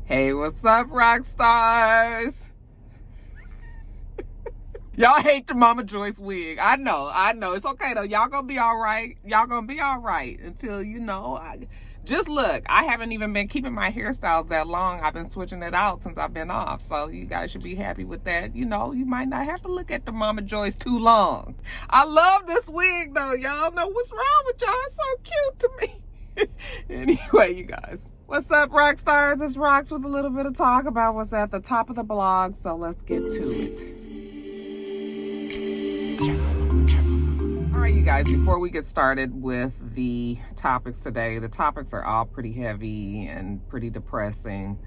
Hey, what's up, rock stars? Y'all hate the Mama Joyce wig. I know. It's okay, though. Y'all gonna be all right. Y'all gonna be all right until, just look. I haven't even been keeping my hairstyles that long. I've been switching it out since I've been off. So you guys should be happy with that. You might not have to look at the Mama Joyce too long. I love this wig, though. Y'all know what's wrong with y'all. It's so cute to me. Anyway, you guys, what's up, rock stars? It's Rocks with a little bit of talk about what's at the top of the blog, so let's get to it. All right, you guys, before we get started with the topics today, the topics are all pretty heavy and pretty depressing.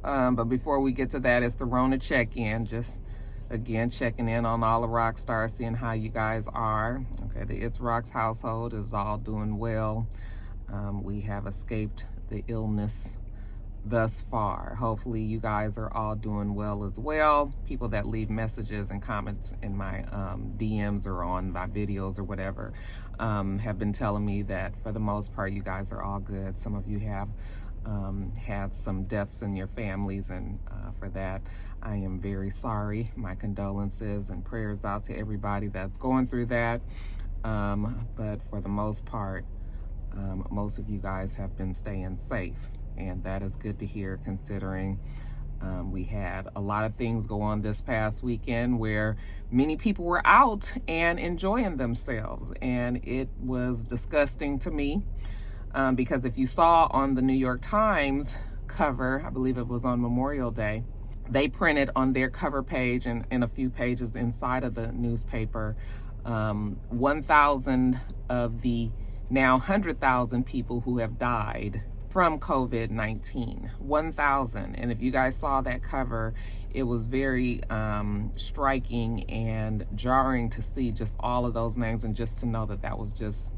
But before we get to that, it's the Rona check-in. Just again, checking in on all the rock stars, seeing how you guys are. Okay, the It's Rocks household is all doing well. We have escaped the illness thus far. Hopefully you guys are all doing well as well. People that leave messages and comments in my DMs or on my videos or whatever have been telling me that for the most part you guys are all good. Some of you have had some deaths in your families, and for that I am very sorry. My condolences and prayers out to everybody that's going through that. But for the most part, most of you guys have been staying safe, and that is good to hear, considering we had a lot of things go on this past weekend where many people were out and enjoying themselves, and it was disgusting to me. Because if you saw on the New York Times cover, I believe it was on Memorial Day, they printed on their cover page and a few pages inside of the newspaper 1,000 of the now 100,000 people who have died from COVID-19. 1,000. And if you guys saw that cover, it was very striking and jarring to see just all of those names, and just to know that that was just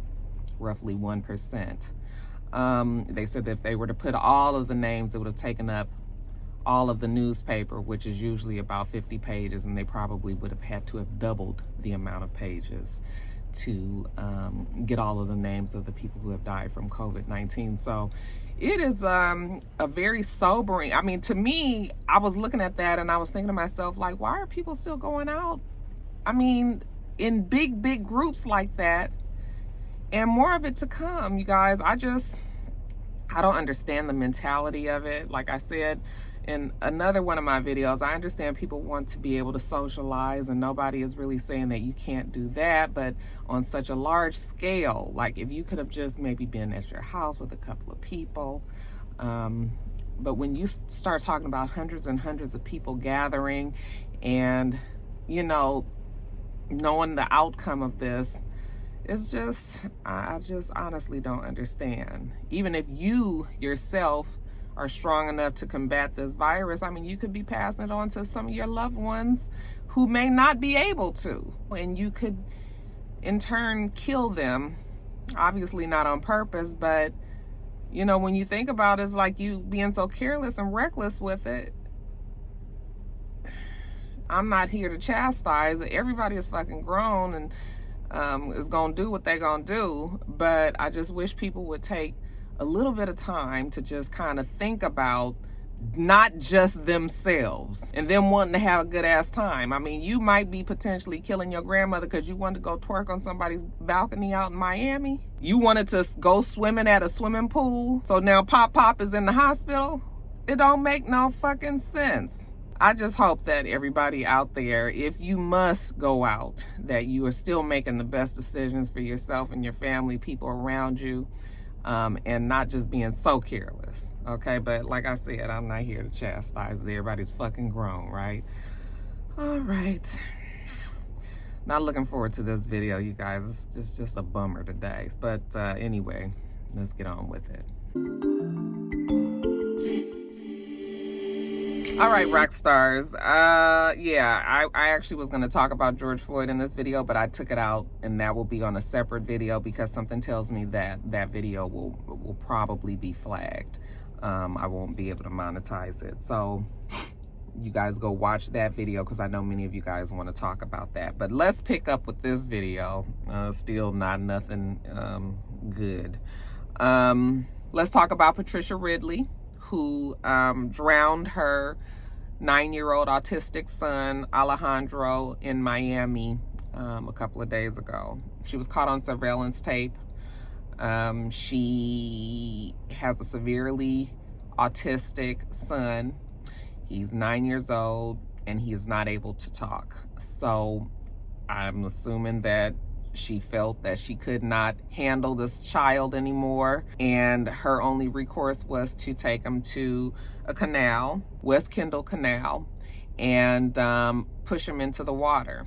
roughly 1%. They said that if they were to put all of the names, it would have taken up all of the newspaper, which is usually about 50 pages, and they probably would have had to have doubled the amount of pages to get all of the names of the people who have died from COVID-19. So it is a very sobering, I mean, to me, I was looking at that and I was thinking to myself, like, why are people still going out? I mean, in big groups like that, and more of it to come, you guys. I don't understand the mentality of it. Like I said in another one of my videos, I understand people want to be able to socialize, and nobody is really saying that you can't do that, but on such a large scale, like if you could have just maybe been at your house with a couple of people, but when you start talking about hundreds and hundreds of people gathering and, knowing the outcome of this, it's just, I just honestly don't understand. Even if you yourself are strong enough to combat this virus, I mean, you could be passing it on to some of your loved ones who may not be able to, and you could in turn kill them. Obviously not on purpose, but when you think about it, it's like you being so careless and reckless with it. I'm not here to chastise. Everybody is fucking grown and is gonna do what they're gonna do, but I just wish people would take a little bit of time to just kind of think about not just themselves and them wanting to have a good ass time. I mean, you might be potentially killing your grandmother because you wanted to go twerk on somebody's balcony out in Miami. You wanted to go swimming at a swimming pool, so now Pop is in the hospital. It don't make no fucking sense. I just hope that everybody out there, if you must go out, that you are still making the best decisions for yourself and your family, people around you, and not just being so careless, okay? But like I said, I'm not here to chastise. Everybody's fucking grown, right? All right. Not looking forward to this video, you guys. It's just a bummer today. But anyway, let's get on with it. All right, rock stars. I actually was going to talk about George Floyd in this video, but I took it out, and that will be on a separate video because something tells me that that video will probably be flagged. I won't be able to monetize it. So you guys go watch that video because I know many of you guys want to talk about that. But let's pick up with this video. Still not nothing good. Let's talk about Patricia Ridley, who drowned her 9-year-old autistic son, Alejandro, in Miami a couple of days ago. She was caught on surveillance tape. She has a severely autistic son. He's 9 years old and he is not able to talk. So I'm assuming that she felt that she could not handle this child anymore, and her only recourse was to take him to a canal, West Kendall Canal, and push him into the water.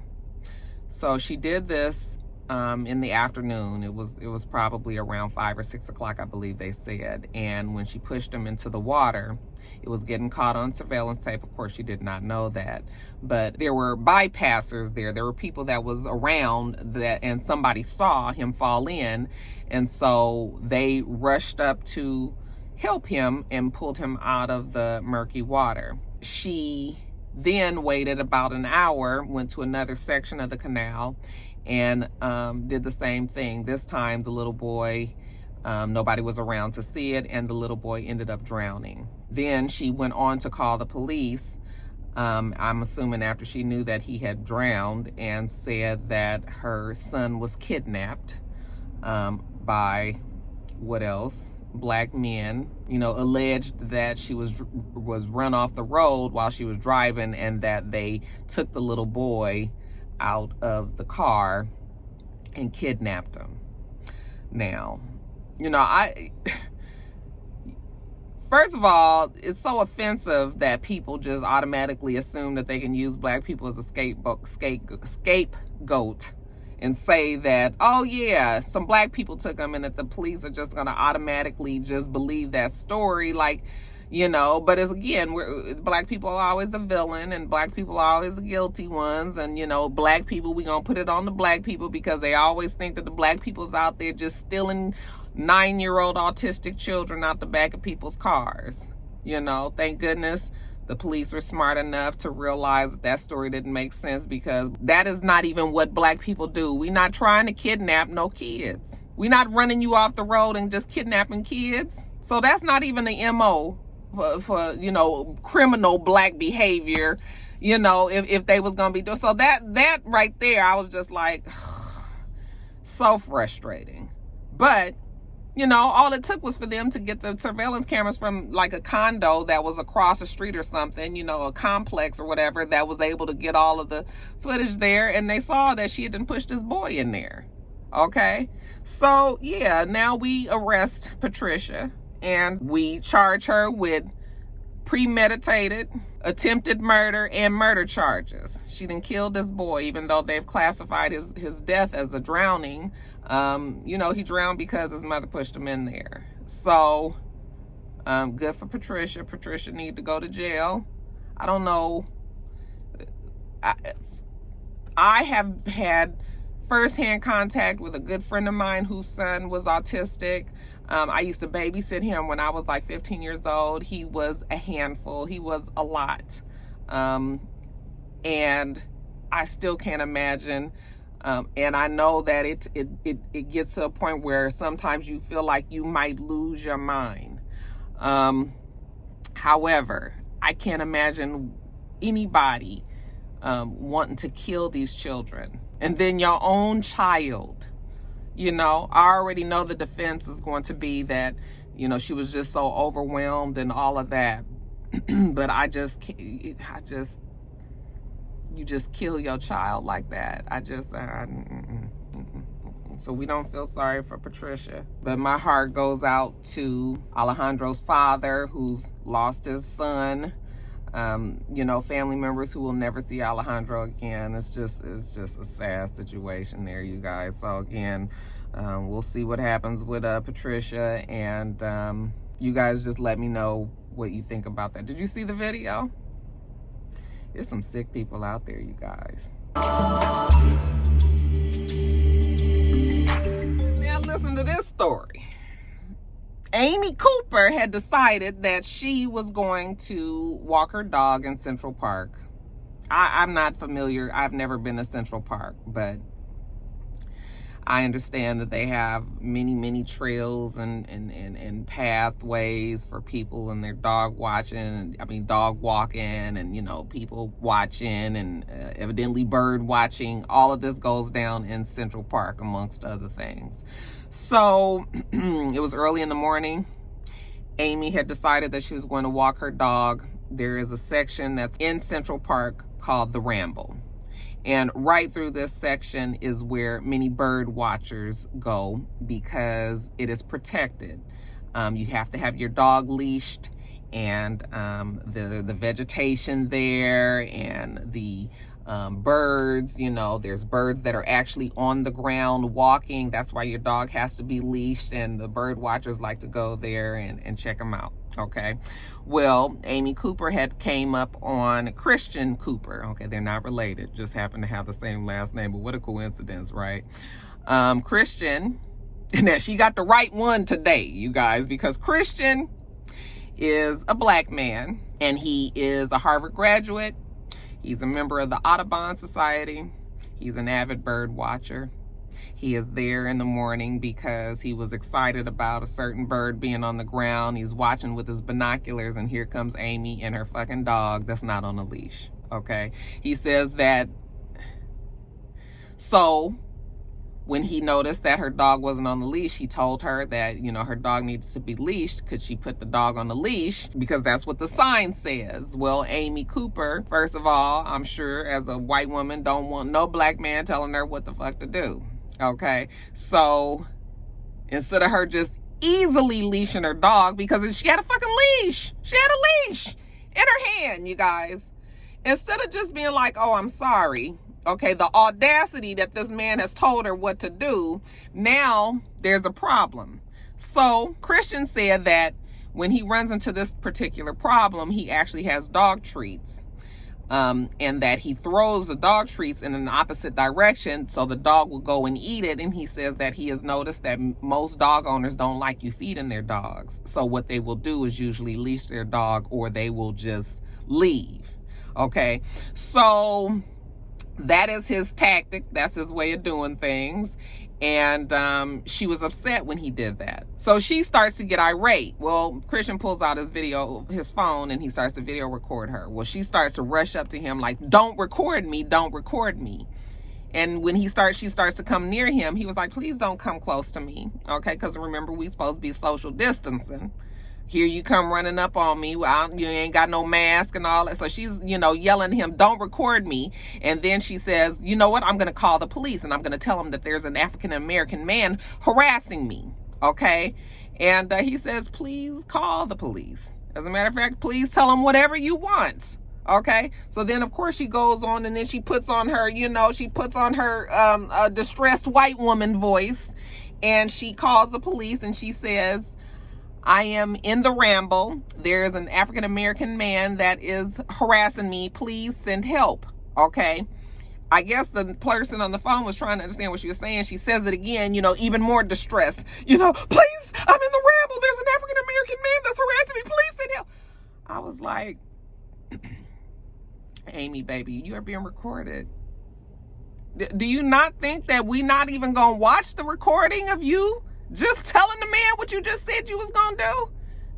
So she did this in the afternoon. It was probably around 5 or 6 o'clock, I believe they said. And when she pushed him into the water, it was getting caught on surveillance tape. Of course, she did not know that, but there were bypassers there. There were people that was around that, and somebody saw him fall in, and so they rushed up to help him and pulled him out of the murky water. She then waited about an hour, went to another section of the canal, and did the same thing. This time, the little boy, nobody was around to see it, and the little boy ended up drowning. Then she went on to call the police, I'm assuming after she knew that he had drowned, and said that her son was kidnapped by, what else? Black men. You know, alleged that she was run off the road while she was driving, and that they took the little boy out of the car and kidnapped him. Now, you know, first of all, it's so offensive that people just automatically assume that they can use black people as a scapegoat and say that, oh yeah, some black people took them, and that the police are just gonna automatically just believe that story. Like, you know, but as again, black people are always the villain, and black people are always the guilty ones. And, you know, black people, we gonna put it on the black people because they always think that the black people's out there just stealing 9-year-old autistic children out the back of people's cars. You know, thank goodness the police were smart enough to realize that story didn't make sense, because that is not even what black people do. We're not trying to kidnap no kids. We're not running you off the road and just kidnapping kids. So that's not even the MO for you know, criminal black behavior, you know, if they was gonna be doing. So that right there, I was just like, so frustrating. But, you know, all it took was for them to get the surveillance cameras from like a condo that was across the street or something, you know, a complex or whatever, that was able to get all of the footage there, and they saw that she had been pushed this boy in there. Okay, so yeah, now we arrest Patricia and we charge her with premeditated, attempted murder, and murder charges. She done killed this boy, even though they've classified his death as a drowning. You know, he drowned because his mother pushed him in there. So, good for Patricia. Patricia need to go to jail. I don't know. I have had firsthand contact with a good friend of mine whose son was autistic. I used to babysit him when I was like 15 years old. He was a handful. He was a lot. And I still can't imagine. And I know that it gets to a point where sometimes you feel like you might lose your mind. However, I can't imagine anybody wanting to kill these children. And then your own child. You know, I already know the defense is going to be that, you know, she was just so overwhelmed and all of that. But you just kill your child like that. So we don't feel sorry for Patricia. But my heart goes out to Alejandro's father, who's lost his son. You know, family members who will never see Alejandro again. It's just a sad situation there, you guys. So again, we'll see what happens with Patricia, and you guys just let me know what you think about that. Did you see the video? There's some sick people out there, you guys. Now listen to this story. Amy Cooper had decided that she was going to walk her dog in Central Park. I'm not familiar. I've never been to Central Park, but I understand that they have many trails and pathways for people and their dog watching, dog walking, and, you know, people watching, and evidently bird watching. All of this goes down in Central Park, amongst other things. So it was early in the morning. Amy had decided that she was going to walk her dog. There is a section that's in Central Park called the Ramble. And right through this section is where many bird watchers go, because it is protected. You have to have your dog leashed, and the vegetation there, and the birds, you know, there's birds that are actually on the ground walking. That's why your dog has to be leashed, and the bird watchers like to go there and check them out. Okay, well, Amy Cooper had came up on Christian Cooper. Okay, they're not related, just happen to have the same last name, but what a coincidence, right? Christian, now she got the right one today, you guys, because Christian is a black man, and he is a Harvard graduate. He's a member of the Audubon Society. He's an avid bird watcher. He is there in the morning because he was excited about a certain bird being on the ground. He's watching with his binoculars, and here comes Amy and her fucking dog that's not on a leash, okay? He says that, so when he noticed that her dog wasn't on the leash, he told her that, you know, her dog needs to be leashed. Could she put the dog on the leash? Because that's what the sign says. Well, Amy Cooper, first of all, I'm sure as a white woman, don't want no black man telling her what the fuck to do. Okay, so instead of her just easily leashing her dog, because she had a fucking leash, she had a leash in her hand, you guys. Instead of just being like, oh, I'm sorry, okay, the audacity that this man has told her what to do, now there's a problem. So Christian said that when he runs into this particular problem, he actually has dog treats. And that he throws the dog treats in an opposite direction so the dog will go and eat it. And he says that he has noticed that most dog owners don't like you feeding their dogs. So what they will do is usually leash their dog, or they will just leave. Okay, so that is his tactic. That's his way of doing things. And she was upset when he did that. So she starts to get irate. Well, Christian pulls out his phone, and he starts to video record her. Well, she starts to rush up to him like, don't record me, don't record me. And when she starts to come near him, he was like, please don't come close to me. Okay, because remember, we supposed to be social distancing. Here you come running up on me. Well, you ain't got no mask and all that. So she's, you know, yelling at him, don't record me. And then she says, you know what? I'm going to call the police, and I'm going to tell them that there's an African-American man harassing me. Okay. And he says, please call the police. As a matter of fact, please tell them whatever you want. Okay. So then, of course, she goes on, and then she puts on her, you know, distressed white woman voice, and she calls the police, and she says, I am in the Ramble. There is an African-American man that is harassing me. Please send help. Okay. I guess the person on the phone was trying to understand what she was saying. She says it again, you know, even more distressed. You know, please, I'm in the Ramble. There's an African-American man that's harassing me. Please send help. I was like, Amy, baby, you are being recorded. Do you not think that we not even gonna watch the recording of you just telling the man what you just said you was gonna do?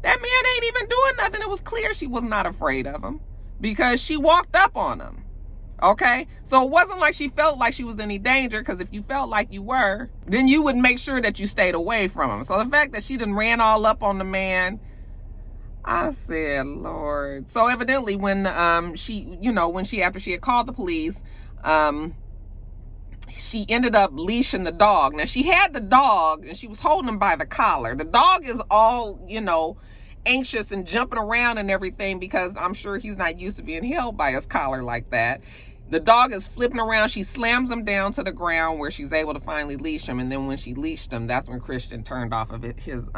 That man ain't even doing nothing. It was clear she was not afraid of him because she walked up on him. Okay, so it wasn't like she felt like she was in any danger, because if you felt like you were, then you would make sure that you stayed away from him. So the fact that she done ran all up on the man, I said, Lord. So evidently when after she had called the police, she ended up leashing the dog. Now, she had the dog, and she was holding him by the collar. The dog is all, you know, anxious and jumping around and everything, because I'm sure he's not used to being held by his collar like that. The dog is flipping around. She slams him down to the ground where she's able to finally leash him. And then when she leashed him, that's when Christian turned off of his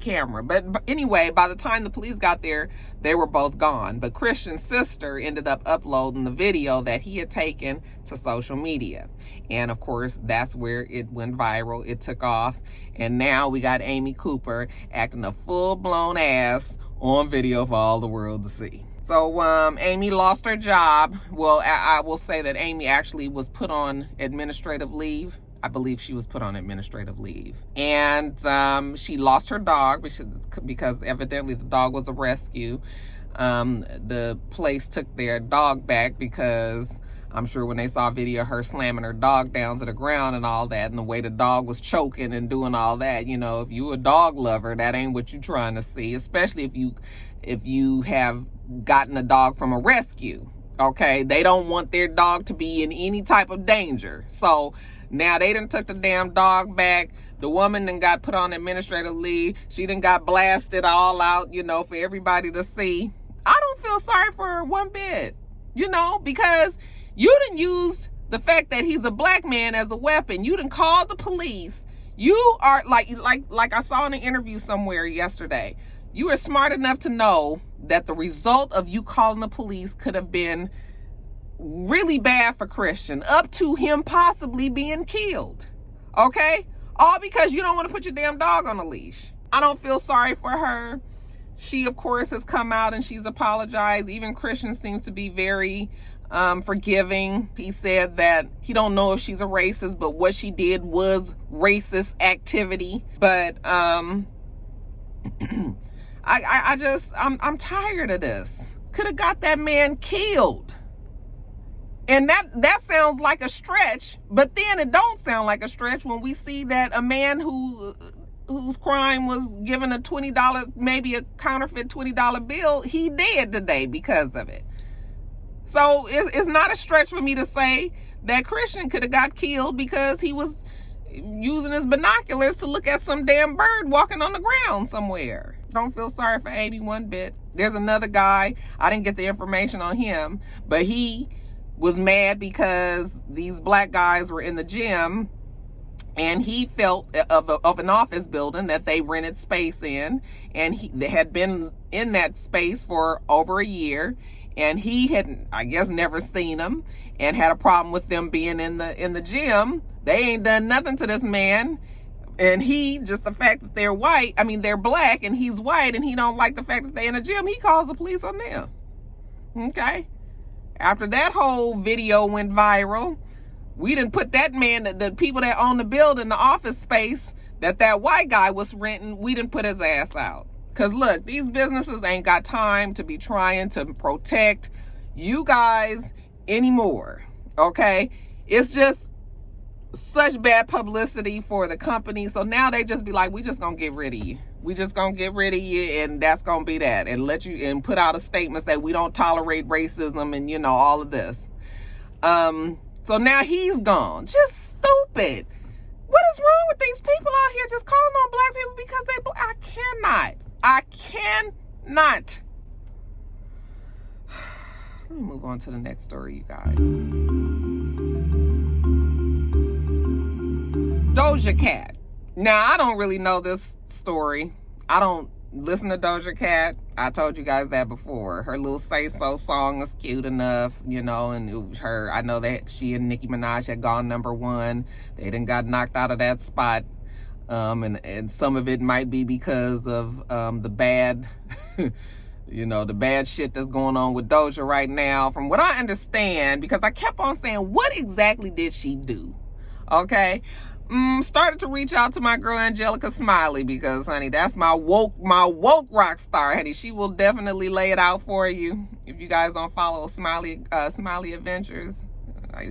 camera. But anyway, by the time the police got there, they were both gone. But Christian's sister ended up uploading the video that he had taken to social media. And of course, that's where it went viral. It took off. And now we got Amy Cooper acting a full-blown ass on video for all the world to see. So Amy lost her job. Well, I will say that Amy actually was put on administrative leave I believe she was put on administrative leave. And she lost her dog because evidently the dog was a rescue. The place took their dog back because I'm sure when they saw a video of her slamming her dog down to the ground and all that, and the way the dog was choking and doing all that, you know, if you a dog lover, that ain't what you're trying to see, especially if you have gotten a dog from a rescue. Okay, they don't want their dog to be in any type of danger. So now they done took the damn dog back. The woman then got put on administrative leave. She done got blasted all out, you know, for everybody to see. I don't feel sorry for her one bit, you know, because you done used the fact that he's a black man as a weapon. You done called the police. You are like I saw in an interview somewhere yesterday. You are smart enough to know that the result of you calling the police could have been really bad for Christian, up to him possibly being killed. Okay? All because you don't want to put your damn dog on a leash. I don't feel sorry for her. She, of course, has come out and she's apologized. Even Christian seems to be very forgiving. He said that he don't know if she's a racist, but what she did was racist activity. But I'm tired of this. Could have got that man killed. And that sounds like a stretch, but then it don't sound like a stretch when we see that a man whose crime was given a $20, maybe a counterfeit $20 bill, he dead today because of it. So it's not a stretch for me to say that Christian could have got killed because he was using his binoculars to look at some damn bird walking on the ground somewhere. Don't feel sorry for Amy one bit. There's another guy, I didn't get the information on him, but he was mad because these black guys were in the gym and he felt of an office building that they rented space in, and they had been in that space for over a year, and he had, I guess, never seen them and had a problem with them being in the gym. They ain't done nothing to this man, and he, just the fact that they're white, I mean they're black and he's white, and he don't like the fact that they're in the gym, he calls the police on them. Okay? After that whole video went viral, we didn't put that man, the people that own the building, the office space that white guy was renting, we didn't put his ass out. Because look, these businesses ain't got time to be trying to protect you guys anymore. Okay? It's just such bad publicity for the company. So now they just be like, we just gonna get rid of you. We just gonna get rid of you, and that's gonna be that, and let you, and put out a statement say we don't tolerate racism and, you know, all of this. So now he's gone. Just stupid. What is wrong with these people out here just calling on black people because they I cannot. Let me move on to the next story, you guys. Doja Cat. Now, I don't really know this story. I don't listen to Doja Cat. I told you guys that before. Her little Say So song was cute enough, you know, and it was her. I know that she and Nicki Minaj had gone #1. They done got knocked out of that spot. And some of it might be because of the bad, you know, the bad shit that's going on with Doja right now. From what I understand, because I kept on saying, what exactly did she do? Okay. Started to reach out to my girl Angelica Smiley, because honey, that's my woke rock star, honey. She will definitely lay it out for you. If you guys don't follow Smiley Adventures,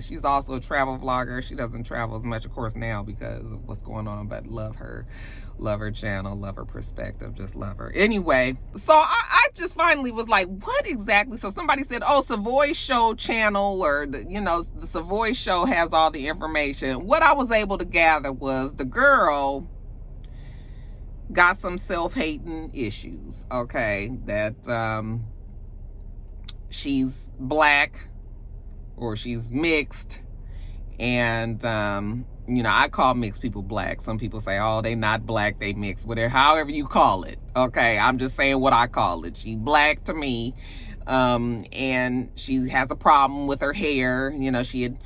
she's also a travel vlogger. She doesn't travel as much, of course, now because of what's going on, but love her channel, love her perspective, just love her. Anyway, so I just finally was like, what exactly? So somebody said, oh, Savoy Show channel, or the Savoy Show has all the information. What I was able to gather was the girl got some self-hating issues, okay? That she's black or she's mixed, and I call mixed people black. Some people say, oh, they not black, they mixed, whatever, however you call it. Okay, I'm just saying what I call it. She black to me, and she has a problem with her hair. She had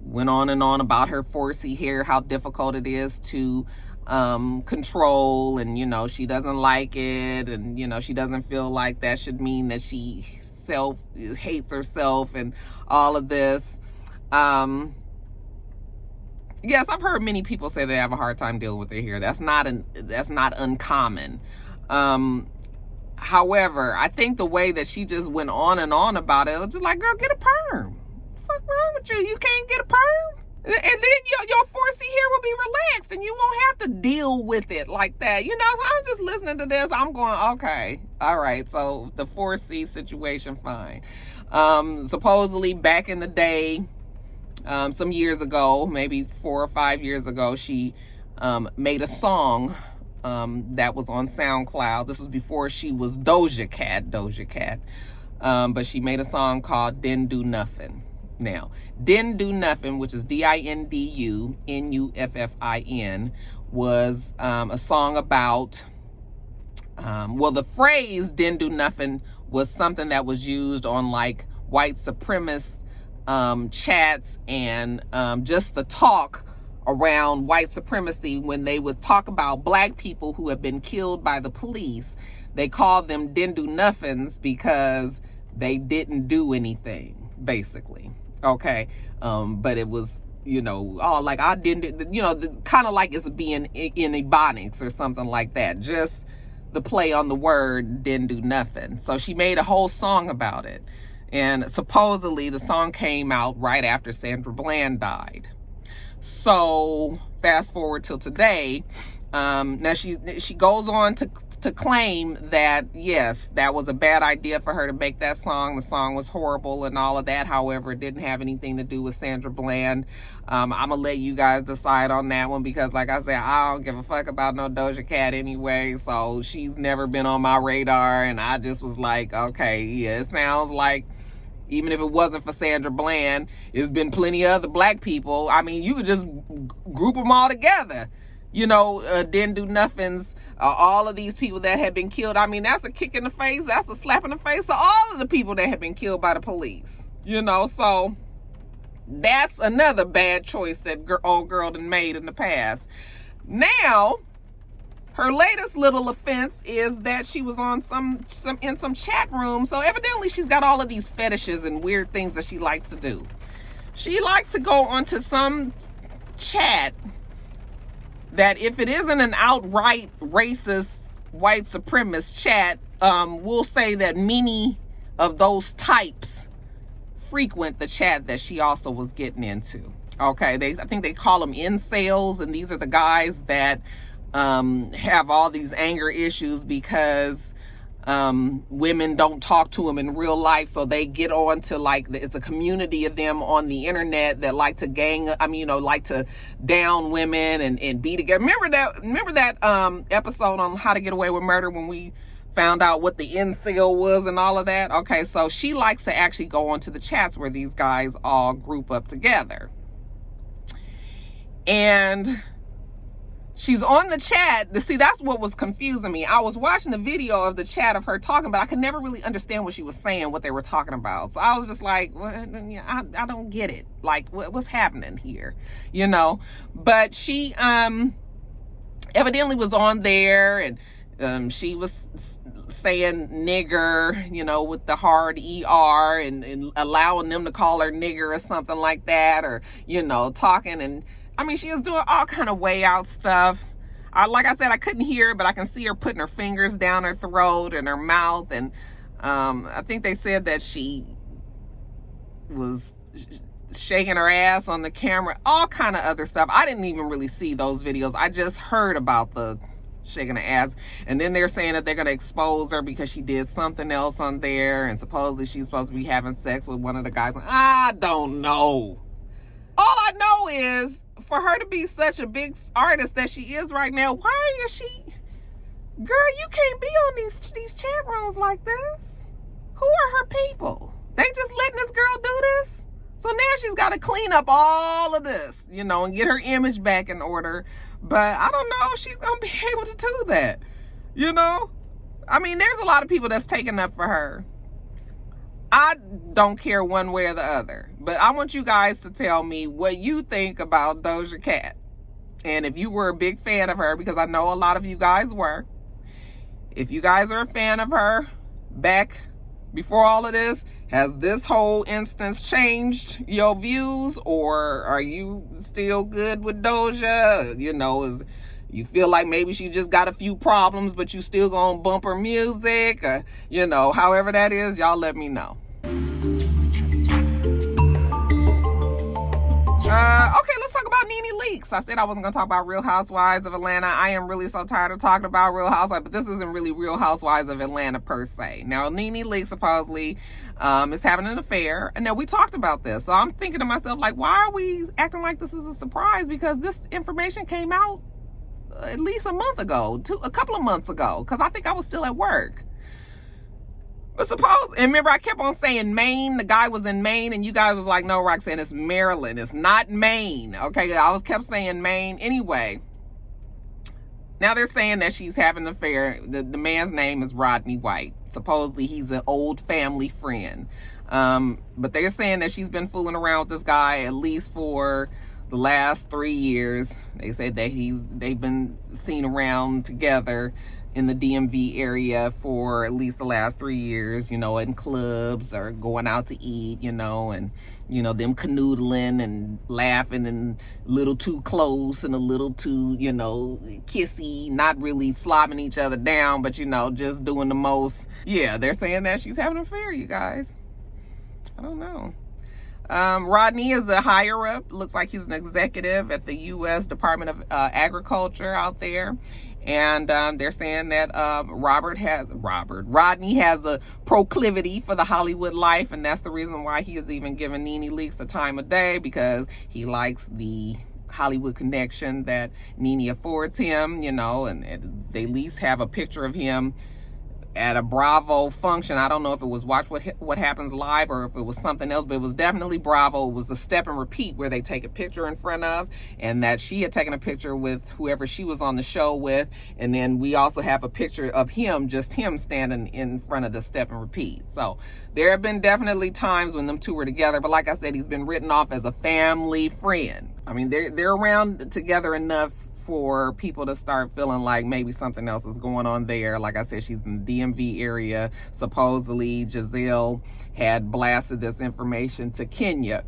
went on and on about her 4C hair, how difficult it is to control, and she doesn't like it, and she doesn't feel like that should mean that she hates herself and all of this. Yes, I've heard many people say they have a hard time dealing with their hair. That's not uncommon. However, I think the way that she just went on and on about it was just like, girl, get a perm. What the fuck wrong with you? You can't get a perm? And then your 4C hair will be relaxed and you won't have to deal with it like that. You know, so I'm just listening to this. I'm going, okay, all right. So the 4C situation, fine. Supposedly back in the day, some years ago, maybe 4 or 5 years ago, she made a song that was on SoundCloud. This was before she was Doja Cat. But she made a song called Didn't Do Nothing. Now, Didn't Do Nothing, which is DINDUNUFFIN, was a song about, well, the phrase Didn't Do Nothing was something that was used on like white supremacist chats and just the talk around white supremacy. When they would talk about black people who have been killed by the police, they called them didn't do nothings because they didn't do anything, basically. Okay. But it was, you know, oh, like I didn't, you know, kind of like it's being in ebonics or something like that. Just the play on the word didn't do nothing. So she made a whole song about it. And supposedly the song came out right after Sandra Bland died. So fast forward till today. Now she goes on to claim that, yes, that was a bad idea for her to make that song. The song was horrible and all of that. However, it didn't have anything to do with Sandra Bland. I'm gonna let you guys decide on that one, because like I said, I don't give a fuck about no Doja Cat anyway. So she's never been on my radar, and I just was like, okay, yeah, it sounds like even if it wasn't for Sandra Bland, there's been plenty of other black people. I mean, you could just group them all together. You know, didn't do nothings. All of these people that have been killed. I mean, that's a kick in the face. That's a slap in the face of all of the people that have been killed by the police. You know, so that's another bad choice that old girl done made in the past. Now, her latest little offense is that she was on in some chat room. So evidently she's got all of these fetishes and weird things that she likes to do. She likes to go onto some chat that, if it isn't an outright racist white supremacist chat, we'll say that many of those types frequent the chat that she also was getting into. Okay, I think they call them incels, and these are the guys that have all these anger issues because women don't talk to them in real life, so they get on to, like, it's a community of them on the internet that like to like to down women and be together. Remember that episode on How to Get Away with Murder, when we found out what the incel was and all of that? Okay, so she likes to actually go onto the chats where these guys all group up together. And she's on the chat. See, that's what was confusing me. I was watching the video of the chat of her talking, but I could never really understand what she was saying, what they were talking about. So I was just like, well, I don't get it. Like, what's happening here? You know? But she evidently was on there, and she was saying nigger, you know, with the hard ER, and allowing them to call her nigger or something like that, or, you know, talking. And I mean, she was doing all kind of way out stuff. Like I said, I couldn't hear her, but I can see her putting her fingers down her throat and her mouth. And I think they said that she was shaking her ass on the camera, all kind of other stuff. I didn't even really see those videos. I just heard about the shaking her ass. And then they're saying that they're going to expose her because she did something else on there, and supposedly she's supposed to be having sex with one of the guys. I don't know. All I know is, for her to be such a big artist that she is right now, why is she... Girl, you can't be on these chat rooms like this. Who are her people? They just letting this girl do this? So now she's got to clean up all of this, you know, and get her image back in order. But I don't know if she's going to be able to do that, you know? I mean, there's a lot of people that's taking up for her. I don't care one way or the other, but I want you guys to tell me what you think about Doja Cat. And if you were a big fan of her, because I know a lot of you guys were, if you guys are a fan of her back before all of this, Has this whole instance changed your views, or are you still good with Doja? You know, you feel like maybe she just got a few problems, but you still gonna bump her music? You know, however that is, y'all let me know. Okay, let's talk about NENE leaks. I said I wasn't going to talk about Real Housewives of Atlanta. I am really so tired of talking about Real Housewives, but this isn't really Real Housewives of Atlanta per se. Now, NENE leaks supposedly is having an affair. And now we talked about this. So I'm thinking to myself, like, why are we acting like this is a surprise? Because this information came out at least a month ago, a couple of months ago, because I think I was still at work. But and remember, I kept on saying Maine. The guy was in Maine, and you guys was like, no, Roxanne, it's Maryland. It's not Maine. Okay, I kept saying Maine. Anyway, now they're saying that she's having an affair. The man's name is Rodney White. Supposedly, he's an old family friend. But they're saying that she's been fooling around with this guy at least for the last 3 years. They said that they've been seen around together in the DMV area for at least the last 3 years, you know, in clubs or going out to eat, you know, and, you know, them canoodling and laughing and a little too close and a little too, you know, kissy, not really slobbing each other down, but, you know, just doing the most. Yeah, they're saying that she's having an affair, you guys. I don't know. Rodney is a higher up. Looks like he's an executive at the U.S. Department of Agriculture out there. And they're saying that Rodney has a proclivity for the Hollywood life, and that's the reason why he is even giving NENE leaks the time of day, because he likes the Hollywood connection that NENE affords him, you know, and they at least have a picture of him at a Bravo function. I don't know if it was Watch What Happens Live or if it was something else, but it was definitely Bravo. It was the step and repeat where they take a picture in front of, and that she had taken a picture with whoever she was on the show with. And then we also have a picture of him, just him standing in front of the step and repeat. So there have been definitely times when them two were together, but like I said, he's been written off as a family friend. I mean, they're around together enough for people to start feeling like maybe something else is going on there. Like I said, she's in the DMV area. Supposedly Giselle had blasted this information to Kenya,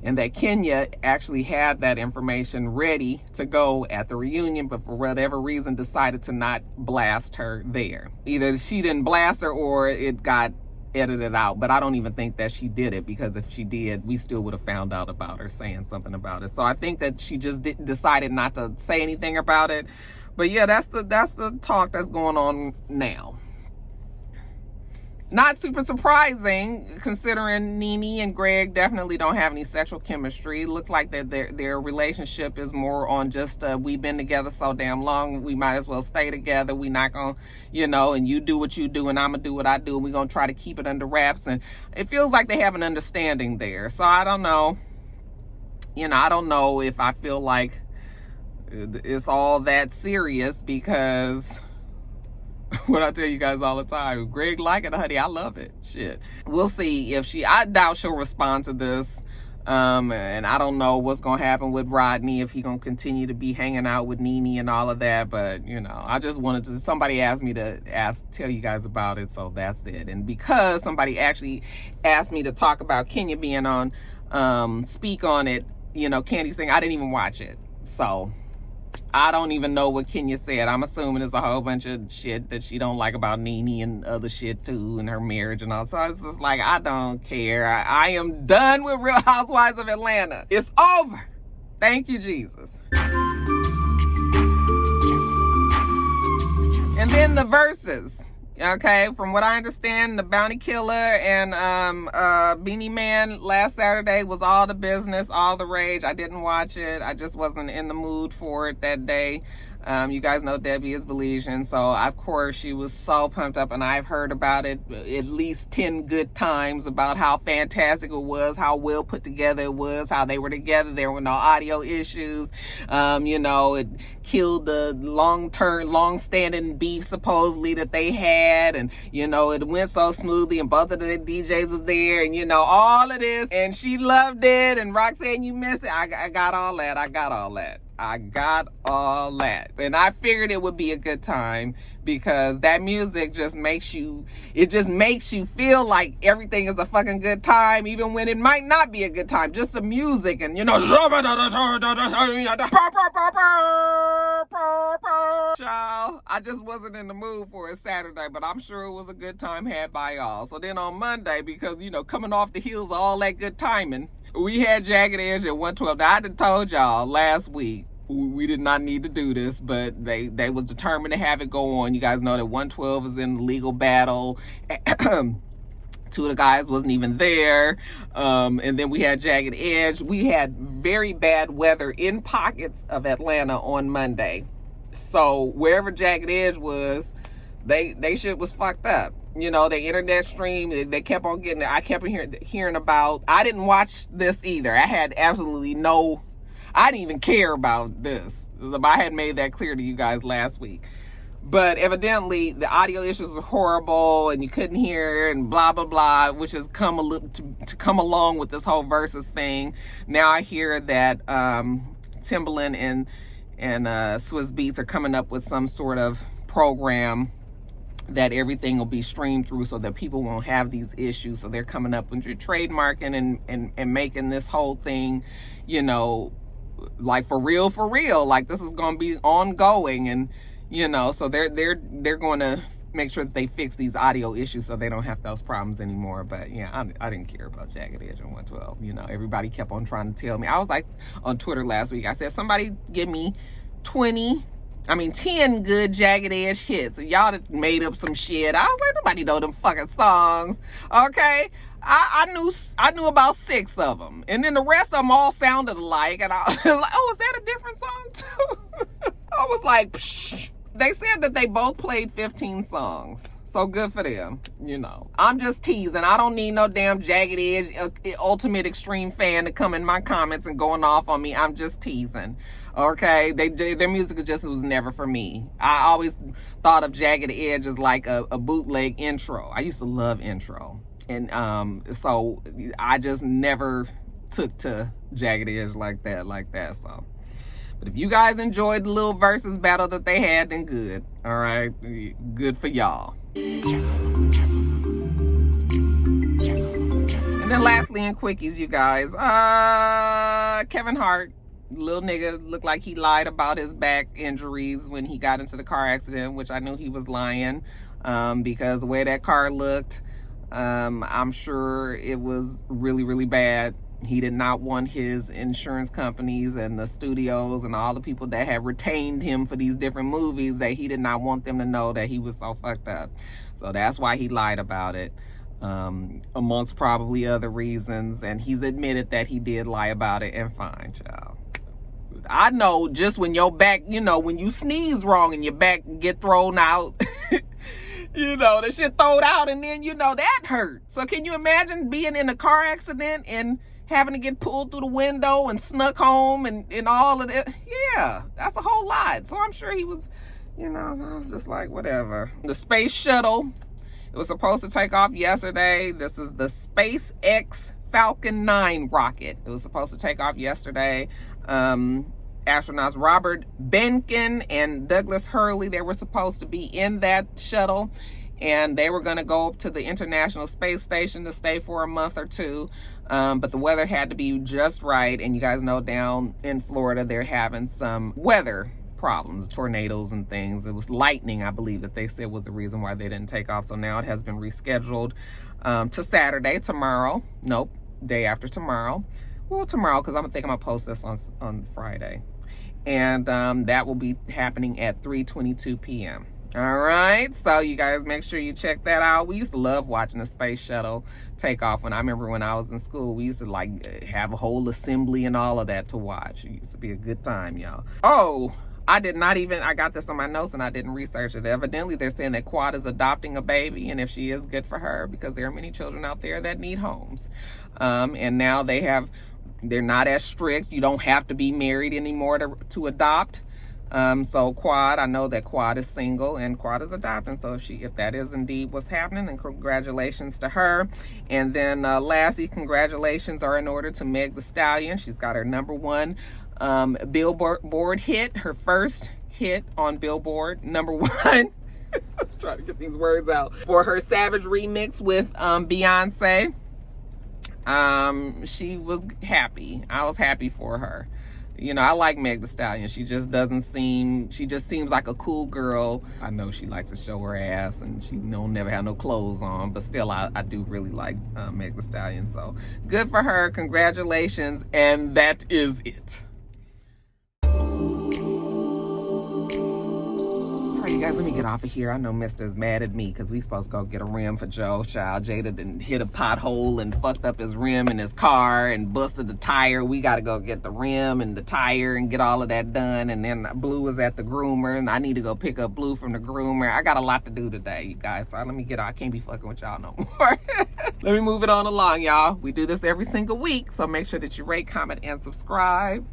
and that Kenya actually had that information ready to go at the reunion, but for whatever reason decided to not blast her there. Either she didn't blast her or it got edited out, but I don't even think that she did it, because if she did, we still would have found out about her saying something about it. So I think that she just decided not to say anything about it. But yeah, that's the talk that's going on now. Not super surprising, considering NENE and Greg definitely don't have any sexual chemistry. It looks like that their relationship is more on just, we've been together so damn long, we might as well stay together. We not gonna, you know, and you do what you do and I'm gonna do what I do, and we're gonna try to keep it under wraps. And it feels like they have an understanding there. So I don't know. You know, I don't know if I feel like it's all that serious, because what I tell you guys all the time, Greg like it, honey, I love it. Shit. We'll see if I doubt she'll respond to this. And I don't know what's going to happen with Rodney, if he going to continue to be hanging out with NENE and all of that. But, you know, I just wanted to, somebody asked me to tell you guys about it. So that's it. And because somebody actually asked me to talk about Kenya being on, speak on it, you know, Candy's thing, I didn't even watch it. So I don't even know what Kenya said. I'm assuming it's a whole bunch of shit that she don't like about NENE and other shit too, and her marriage and all. So it's just like, I don't care. I am done with Real Housewives of Atlanta. It's over. Thank you, Jesus. And then the VERZUZ. Okay, from what I understand, the Bounty Killer and Beanie Man last Saturday was all the business, all the rage. I didn't watch it. I just wasn't in the mood for it that day. You guys know Debbie is Belizean, so of course she was so pumped up, and I've heard about it at least 10 good times about how fantastic it was, how well put together it was, how they were together, there were no audio issues. You know, it killed the long-standing beef supposedly that they had, and you know, it went so smoothly, and both of the DJs was there, and you know, all of this, and she loved it, and Roxanne, you miss it. I got all that. I got all that. And I figured it would be a good time because that music just makes you, it just makes you feel like everything is a fucking good time, even when it might not be a good time. Just the music and, you know, child, I just wasn't in the mood for it Saturday, but I'm sure it was a good time had by y'all. So then on Monday, because, you know, coming off the heels of all that good timing, we had Jagged Edge at 112. Now, I done told y'all last week, we did not need to do this, but they was determined to have it go on. You guys know that 112 is in the legal battle. Two of the guys wasn't even there. And then we had Jagged Edge. We had very bad weather in pockets of Atlanta on Monday. So wherever Jagged Edge was, they shit was fucked up. You know, the internet stream, they kept on getting it. I kept hearing about, I didn't watch this either. I had absolutely no, I didn't even care about this. I had made that clear to you guys last week. But evidently the audio issues were horrible and you couldn't hear and blah, blah, blah, which has come a little to come along with this whole Versus thing. Now I hear that Timbaland and Swiss Beats are coming up with some sort of program that everything will be streamed through so that people won't have these issues. So they're coming up with your trademarking and making this whole thing, you know, like for real, like this is going to be ongoing. And, you know, so they're going to make sure that they fix these audio issues so they don't have those problems anymore. But yeah, I didn't care about Jagged Edge and 112. You know, everybody kept on trying to tell me. I was like on Twitter last week, I said, somebody give me 10 good Jagged Edge hits. And y'all made up some shit. I was like, nobody know them fucking songs. Okay? I knew about 6 of them. And then the rest of them all sounded alike. And I was like, oh, is that a different song too? I was like, psh. They said that they both played 15 songs. So good for them, you know. I'm just teasing. I don't need no damn Jagged Edge Ultimate Extreme fan to come in my comments and going off on me. I'm just teasing. Okay, their music was never for me. I always thought of Jagged Edge as like a bootleg intro. I used to love intro. And so I just never took to Jagged Edge like that. So, but if you guys enjoyed the little Versus battle that they had, then good. All right, good for y'all. And then lastly in Quickies, you guys, Kevin Hart, little nigga, looked like he lied about his back injuries when he got into the car accident, which I knew he was lying because the way that car looked, I'm sure it was really, really bad. He did not want his insurance companies and the studios and all the people that had retained him for these different movies, that he did not want them to know that he was so fucked up. So that's why he lied about it, amongst probably other reasons. And he's admitted that he did lie about it, and fine, child. I know just when your back, you know, when you sneeze wrong and your back get thrown out, you know, the shit thrown out, and then, you know, that hurt. So can you imagine being in a car accident and having to get pulled through the window and snuck home and all of that? Yeah, that's a whole lot. So I'm sure he was, you know, I was just like, whatever. The space shuttle, it was supposed to take off yesterday. This is the SpaceX Falcon 9 rocket. It was supposed to take off yesterday. Astronauts Robert Behnken and Douglas Hurley, they were supposed to be in that shuttle, and they were going to go up to the International Space Station to stay for a month or two. But the weather had to be just right. And you guys know down in Florida, they're having some weather problems, tornadoes and things. It was lightning, I believe, that they said was the reason why they didn't take off. So now it has been rescheduled to Saturday, tomorrow. Nope, day after tomorrow. Well, tomorrow, because I'm going to post this on Friday. And that will be happening at 3:22 p.m. All right, so you guys make sure you check that out. We used to love watching the space shuttle take off. When I remember when I was in school, we used to like have a whole assembly and all of that to watch. It used to be a good time, y'all. Oh, I got this on my notes and I didn't research it. Evidently, they're saying that Quad is adopting a baby, and if she is, good for her, because there are many children out there that need homes. And now they're not as strict. You don't have to be married anymore to adopt. So Quad, I know that Quad is single and Quad is adopting. So if that is indeed what's happening, then congratulations to her. And then lastly, congratulations are in order to Meg the Stallion. She's got her #1 Billboard hit, her first hit on Billboard, #1. Let's try to get these words out. For her Savage remix with Beyonce. She was happy. I was happy for her. You know, I like Meg the Stallion. She just seems like a cool girl. I know she likes to show her ass and she don't never have no clothes on, but still I do really like Meg the Stallion. So good for her. Congratulations. And that is it. All right, you guys, let me get off of here. I know Mr. is mad at me because we supposed to go get a rim for Joe. Child, Jada done hit a pothole and fucked up his rim in his car and busted the tire. We got to go get the rim and the tire and get all of that done. And then Blue is at the groomer and I need to go pick up Blue from the groomer. I got a lot to do today, you guys. So let me get out. I can't be fucking with y'all no more. Let me move it on along, y'all. We do this every single week. So make sure that you rate, comment, and subscribe.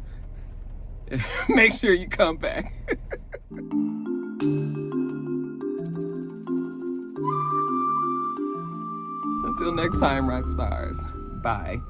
Make sure you come back. Until next time, rock stars. Bye.